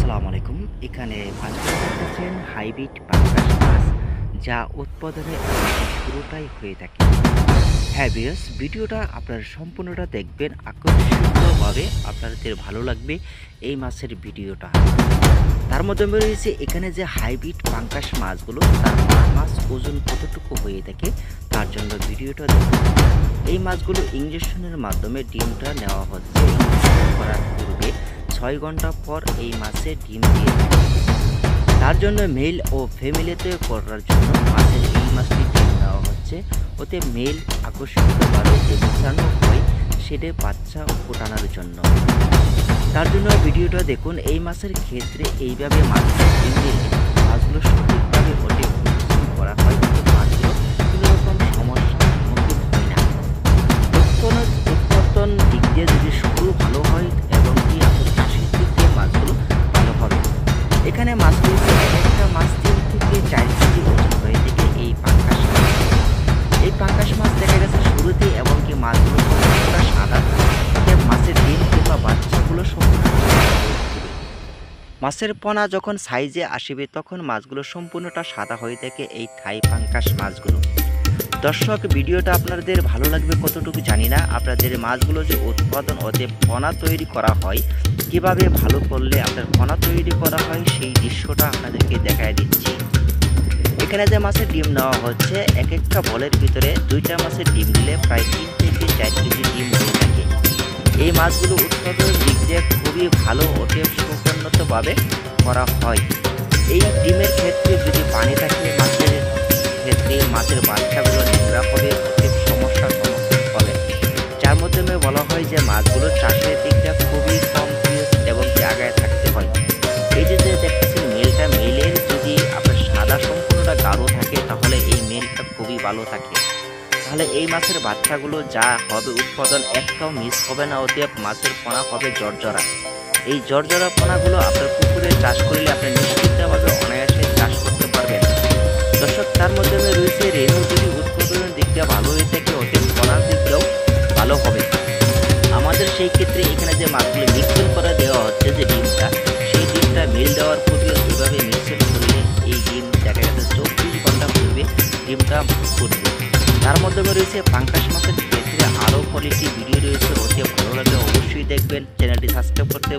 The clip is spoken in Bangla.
আসসালামু আলাইকুম। এখানে বাজারে দেখতেছেন হাইব্রিড পাঙ্গাস মাছ, যা উৎপাদনে পুরোটাই হয়ে থাকে। হ্যাঁ ভিউয়ার্স, ভিডিওটা আপনারা সম্পূর্ণটা দেখবেন, আকর্ষণীয়ভাবে আপনাদের ভালো লাগবে এই মাছের ভিডিওটা। তার মধ্যে রয়েছে এখানে যে হাইব্রিড পাঙ্গাস মাছগুলো, তার মাছ ওজন কতটুকু হয়ে থাকে তার জন্য ভিডিওটা দেখুন। এই মাছগুলো ইঞ্জেকশনের মাধ্যমে ডিমটা নেওয়া হচ্ছে। ইঞ্জেকশন করার পূর্বে 6 ঘন্টা পর এই মাছের ডিম দিয়ে থাকে। তার জন্য মেল ও ফিমেলেতে করার জন্য মাছের এই মাছটি ডিম দেওয়া হচ্ছে, ওতে মেল আকর্ষণীয়ভাবে যে বিছানো হয় সেটা বাচ্চা ফোটানোর জন্য। তার জন্য ভিডিওটা দেখুন। এই মাছের ক্ষেত্রে এইভাবে মাছটা ডিম দিলে মাছগুলো সঠিকভাবে ওঠে করা হয়, মাছগুলো কোনো রকম সমস্যার সম্মুখীন হয় না। উৎপাদন দিক দিয়ে যদি শুরু ভালো হয় এবং কি আপনার চাষের দিক দিয়ে মাছগুলো ভালো হবে। এখানে মাছগুলো একটা মাছ 3 থেকে 4 কেজি ওজন হয়ে থেকে এই পাঙ্গাস মাছ। এই পাঙ্গাস মাছ দেখা গেছে শুরুতে এবং কি মাছগুলো সম্পূর্ণটা সাদা, মাছের ডিম কিংবা বাচ্চাগুলো সম্পূর্ণ মাছের পোনা যখন সাইজে আসবে তখন মাছগুলো সম্পূর্ণটা সাদা হয়ে থাকে এই থাই পাঙ্গাস মাছগুলো। দর্শক, ভিডিওটা আপনাদের ভালো লাগবে কতটুকু জানি না। আপনাদের মাছগুলো যে উৎপাদন ওতে পোনা তৈরি করা হয়, কিভাবে ভালো করলে আপনার পোনা তৈরি করা হয় সেই দৃশ্যটা আপনাদেরকে দেখায় দিচ্ছি। এখানে যে মাছের ডিম নেওয়া হচ্ছে, এক একটা বলের ভিতরে 2টা মাছের ডিম দিলে প্রায় 3 থেকে 4 কেজি ডিম হয়ে থাকে। এই মাছগুলো উৎপাদনের দিক দিয়ে খুবই ভালো ওঠে, সুসম্পন্নভাবে করা হয়। এই ডিমের ক্ষেত্রে যদি পানি থাকে মাছের ক্ষেত্রে মাছের বাচ্চাগুলো নোংরা হবে, অনেক সমস্যার সম্মুখীন হবে। যার মাধ্যমে বলা হয় যে মাছগুলো চাষের দিকটা খুবই কম এবং জায়গায় থাকতে হয়। এই যে দেখতেছেন মেলটা, মেলের যদি আপনার সাদা সম্পূর্ণটা গাঢ় থাকে তাহলে এই মেলটা খুবই ভালো থাকে। তাহলে এই মাছের বাচ্চাগুলো যা হবে উৎপাদন একটাও মিস হবে না, ওতে মাছের পোনা হবে জর্জরা। এই জর্জরা পোনাগুলো আপনার পুকুরে চাষ করলে আপনি নিশ্চিতভাবে অনায়াসে চাষ করতে পারবেন। দর্শক, তার মধ্যে রয়েছে রেণু যদি উৎপাদনের দিকটা ভালো হয়ে থাকে ওতে পোনার দিকটাও ভালো হবে। আমাদের সেই ক্ষেত্রে এখানে যে মাছগুলো মিক্সিং করে দেওয়া হচ্ছে যে ডিমটা, সেই ডিমটা মিল দেওয়ার পূর্বে এইভাবে মিক্সিং করলে এই ডিম দেখা গেছে 24 ঘন্টা পূর্বে ডিমটা ফুটবে। তার মধ্যে রয়েছে পাঙ্গাস মাছের ক্ষেত্রে আরও কোয়ালিটি ভিডিও রয়েছে, ওতে ভালো লাগলে অবশ্যই দেখবেন। চ্যানেলটি সাবস্ক্রাইব করতে